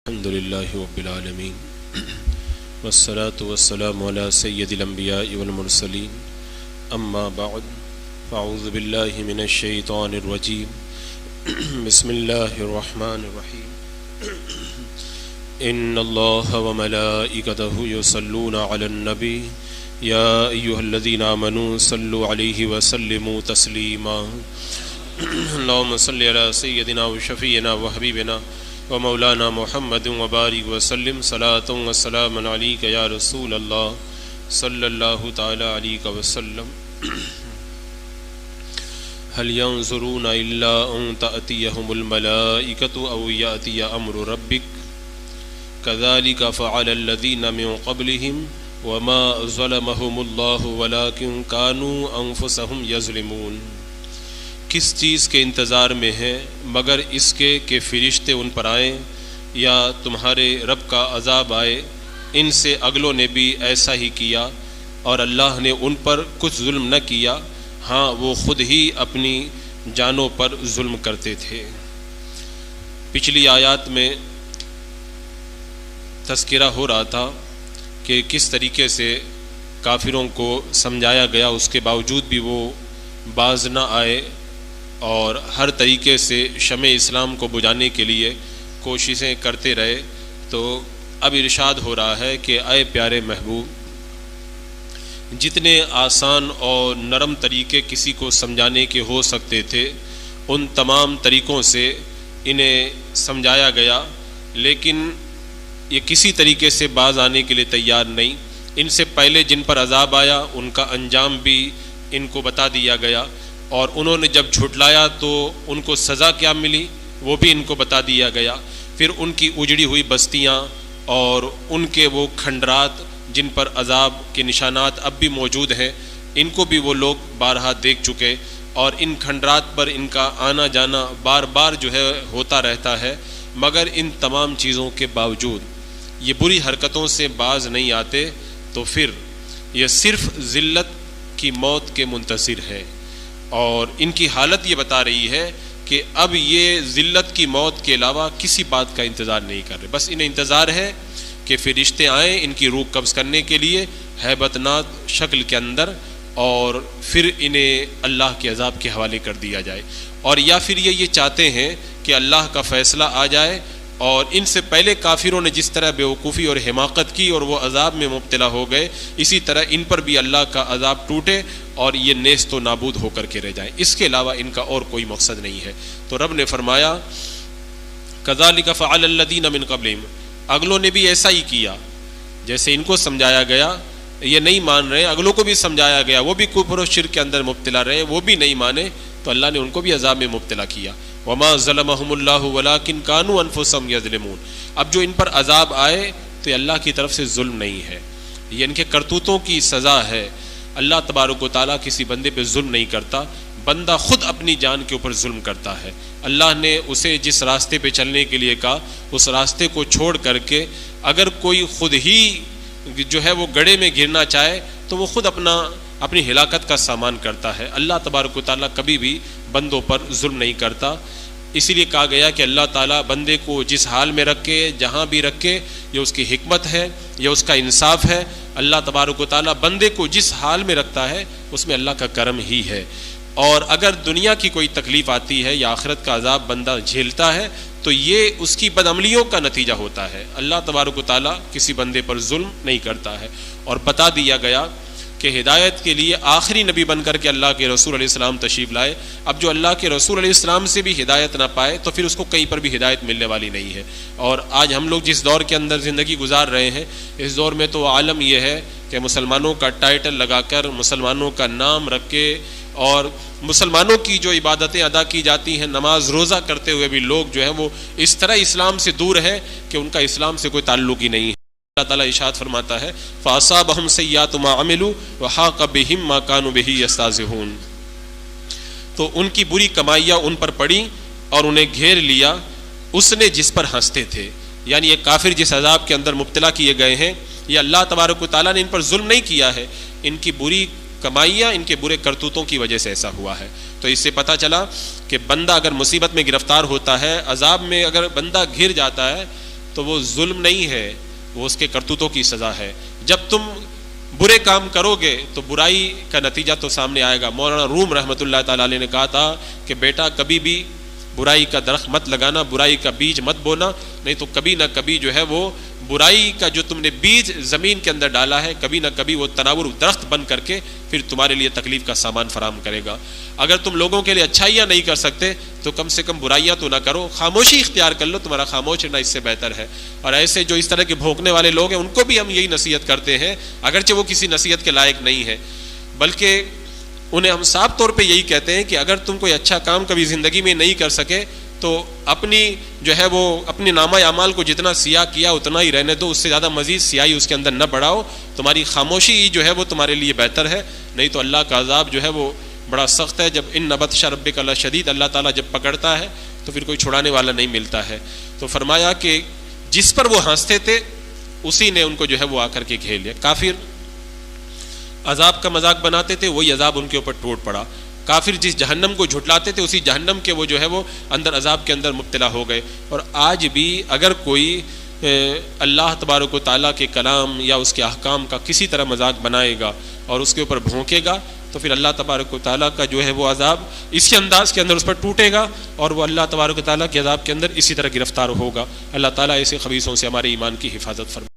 الحمد لله رب العالمين والصلاة والسلام على سيد الأنبياء والمرسلين أما بعد فأعوذ بالله من الشيطان الرجيم بسم الله الرحمن الرحيم إن الله وملائكته يصلون على النبي يا أيها الذين آمنوا صلوا عليه وسلموا تسليما اللهم صل على سيدنا وشفينا وحبيبنا ومولانا محمد وبارك وسلم صلاة وسلام عليك يا رسول الله صلى الله تعالى عليك وسلم هل ينظرون إلا أن تأتيهم الملائكة أو يأتي أمر ربك كذلك فعل الذين من قبلهم وما ظلمهم الله ولكن كانوا أنفسهم يظلمون. کس چیز کے انتظار میں ہیں مگر اس کے کہ فرشتے ان پر آئیں یا تمہارے رب کا عذاب آئے. ان سے اگلوں نے بھی ایسا ہی کیا اور اللہ نے ان پر کچھ ظلم نہ کیا، ہاں وہ خود ہی اپنی جانوں پر ظلم کرتے تھے. پچھلی آیات میں تذکرہ ہو رہا تھا کہ کس طریقے سے کافروں کو سمجھایا گیا، اس کے باوجود بھی وہ باز نہ آئے اور ہر طریقے سے شمع اسلام کو بجھانے کے لیے کوششیں کرتے رہے. تو اب ارشاد ہو رہا ہے کہ اے پیارے محبوب، جتنے آسان اور نرم طریقے کسی کو سمجھانے کے ہو سکتے تھے ان تمام طریقوں سے انہیں سمجھایا گیا، لیکن یہ کسی طریقے سے باز آنے کے لیے تیار نہیں. ان سے پہلے جن پر عذاب آیا ان کا انجام بھی ان کو بتا دیا گیا، اور انہوں نے جب جھٹلایا تو ان کو سزا کیا ملی وہ بھی ان کو بتا دیا گیا. پھر ان کی اجڑی ہوئی بستیاں اور ان کے وہ کھنڈرات جن پر عذاب کے نشانات اب بھی موجود ہیں، ان کو بھی وہ لوگ بارہا دیکھ چکے، اور ان کھنڈرات پر ان کا آنا جانا بار بار جو ہے ہوتا رہتا ہے. مگر ان تمام چیزوں کے باوجود یہ بری حرکتوں سے باز نہیں آتے، تو پھر یہ صرف ذلت کی موت کے منتظر ہیں. اور ان کی حالت یہ بتا رہی ہے کہ اب یہ ذلت کی موت کے علاوہ کسی بات کا انتظار نہیں کر رہے، بس انہیں انتظار ہے کہ فرشتے آئیں ان کی روح قبض کرنے کے لیے ہیبت ناک شکل کے اندر، اور پھر انہیں اللہ کے عذاب کے حوالے کر دیا جائے. اور یا پھر یہ چاہتے ہیں کہ اللہ کا فیصلہ آ جائے، اور ان سے پہلے کافروں نے جس طرح بیوقوفی اور حماقت کی اور وہ عذاب میں مبتلا ہو گئے، اسی طرح ان پر بھی اللہ کا عذاب ٹوٹے اور یہ نیست و نابود ہو کر کے رہ جائیں. اس کے علاوہ ان کا اور کوئی مقصد نہیں ہے. تو رب نے فرمایا کذالک فعل الذین من قبلہم، اگلوں نے بھی ایسا ہی کیا. جیسے ان کو سمجھایا گیا یہ نہیں مان رہے، اگلوں کو بھی سمجھایا گیا، وہ بھی کفر و شرک کے اندر مبتلا رہے، وہ بھی نہیں مانے، تو اللہ نے ان کو بھی عذاب میں مبتلا کیا. وما ظلمهم اللہ ولکن کانوا انفسهم یظلمون. اب جو ان پر عذاب آئے تو یہ اللہ کی طرف سے ظلم نہیں ہے، یہ ان کے کرتوتوں کی سزا ہے. اللہ تبارک و تعالیٰ کسی بندے پہ ظلم نہیں کرتا، بندہ خود اپنی جان کے اوپر ظلم کرتا ہے. اللہ نے اسے جس راستے پہ چلنے کے لیے کہا اس راستے کو چھوڑ کر کے اگر کوئی خود ہی جو ہے وہ گڑھے میں گرنا چاہے تو وہ خود اپنی ہلاکت کا سامان کرتا ہے. اللہ تبارک و تعالیٰ کبھی بھی بندوں پر ظلم نہیں کرتا. اسی لیے کہا گیا کہ اللہ تعالیٰ بندے کو جس حال میں رکھے، جہاں بھی رکھے، یہ اس کی حکمت ہے، یہ اس کا انصاف ہے. اللہ تبارک و تعالیٰ بندے کو جس حال میں رکھتا ہے اس میں اللہ کا کرم ہی ہے. اور اگر دنیا کی کوئی تکلیف آتی ہے یا آخرت کا عذاب بندہ جھیلتا ہے تو یہ اس کی بدعملیوں کا نتیجہ ہوتا ہے. اللہ تبارک و تعالیٰ کسی بندے پر ظلم نہیں کرتا ہے. اور بتا دیا گیا کہ ہدایت کے لیے آخری نبی بن کر کے اللہ کے رسول علیہ السلام تشریف لائے. اب جو اللہ کے رسول علیہ السلام سے بھی ہدایت نہ پائے تو پھر اس کو کہیں پر بھی ہدایت ملنے والی نہیں ہے. اور آج ہم لوگ جس دور کے اندر زندگی گزار رہے ہیں، اس دور میں تو عالم یہ ہے کہ مسلمانوں کا ٹائٹل لگا کر، مسلمانوں کا نام رکھ کے، اور مسلمانوں کی جو عبادتیں ادا کی جاتی ہیں، نماز روزہ کرتے ہوئے بھی لوگ جو ہیں وہ اس طرح اسلام سے دور ہے کہ ان کا اسلام سے کوئی تعلق ہی نہیں ہے. اللہ تعالیٰ ارشاد فرماتا ہے فَأَصَابَهُمْ سَيِّئَاتُ مَا عَمِلُوا وَحَاقَ بِهِمْ مَا كَانُوا بِهِ يَسْتَهْزِئُونَ. تو ان کی بری کمائیاں ان پر پڑی اور انہیں گھیر لیا اس نے جس پر ہنستے تھے. یعنی یہ کافر جس عذاب کے اندر مبتلا کیے گئے ہیں، یہ اللہ تبارک و تعالیٰ نے ان پر ظلم نہیں کیا ہے، ان کی بری کمائیاں ان کے برے کرتوتوں کی وجہ سے ایسا ہوا ہے. تو اس سے پتہ چلا کہ بندہ اگر مصیبت میں گرفتار ہوتا ہے، عذاب میں اگر بندہ گھر جاتا ہے، تو وہ ظلم نہیں ہے، وہ اس کے کرتوتوں کی سزا ہے۔ جب تم برے کام کرو گے تو برائی کا نتیجہ تو سامنے آئے گا۔ مولانا روم رحمۃ اللہ تعالیٰ علیہ نے کہا تھا کہ بیٹا کبھی بھی برائی کا درخت مت لگانا، برائی کا بیج مت بونا، نہیں تو کبھی نہ کبھی جو ہے وہ برائی کا جو تم نے بیج زمین کے اندر ڈالا ہے، کبھی نہ کبھی وہ تناور درخت بن کر کے پھر تمہارے لیے تکلیف کا سامان فراہم کرے گا۔ اگر تم لوگوں کے لیے اچھائیاں نہیں کر سکتے تو کم سے کم برائیاں تو نہ کرو، خاموشی اختیار کر لو، تمہارا خاموش رہنا اس سے بہتر ہے۔ اور ایسے جو اس طرح کے بھونکنے والے لوگ ہیں ان کو بھی ہم یہی نصیحت کرتے ہیں، اگرچہ وہ کسی نصیحت کے لائق نہیں ہے، بلکہ انہیں ہم صاف طور پہ یہی کہتے ہیں کہ اگر تم کوئی اچھا کام کبھی زندگی میں نہیں کر سکے تو اپنی جو ہے وہ اپنے نامہ اعمال کو جتنا سیاہ کیا اتنا ہی رہنے دو، اس سے زیادہ مزید سیاہی اس کے اندر نہ بڑھاؤ، تمہاری خاموشی جو ہے وہ تمہارے لیے بہتر ہے، نہیں تو اللہ کا عذاب جو ہے وہ بڑا سخت ہے۔ جب ان بطش ربک لشدید، اللہ تعالیٰ جب پکڑتا ہے تو پھر کوئی چھڑانے والا نہیں ملتا ہے۔ تو فرمایا کہ جس پر وہ ہنستے تھے اسی نے ان کو جو ہے وہ آ کر کے گھیر لیا۔ کافر عذاب کا مذاق بناتے تھے، وہی عذاب ان کے اوپر ٹوٹ پڑا۔ کافر جس جہنم کو جھٹلاتے تھے اسی جہنم کے وہ جو ہے وہ اندر عذاب کے اندر مبتلا ہو گئے۔ اور آج بھی اگر کوئی اللہ تبارک و تعالیٰ کے کلام یا اس کے احکام کا کسی طرح مذاق بنائے گا اور اس کے اوپر بھونکے گا تو پھر اللہ تبارک و تعالیٰ کا جو ہے وہ عذاب اسی انداز کے اندر اس پر ٹوٹے گا اور وہ اللہ تبارک و تعالیٰ کے عذاب کے اندر اسی طرح گرفتار ہوگا۔ اللہ تعالیٰ ایسے خبیثوں سے ہمارے ایمان کی حفاظت فرمائے۔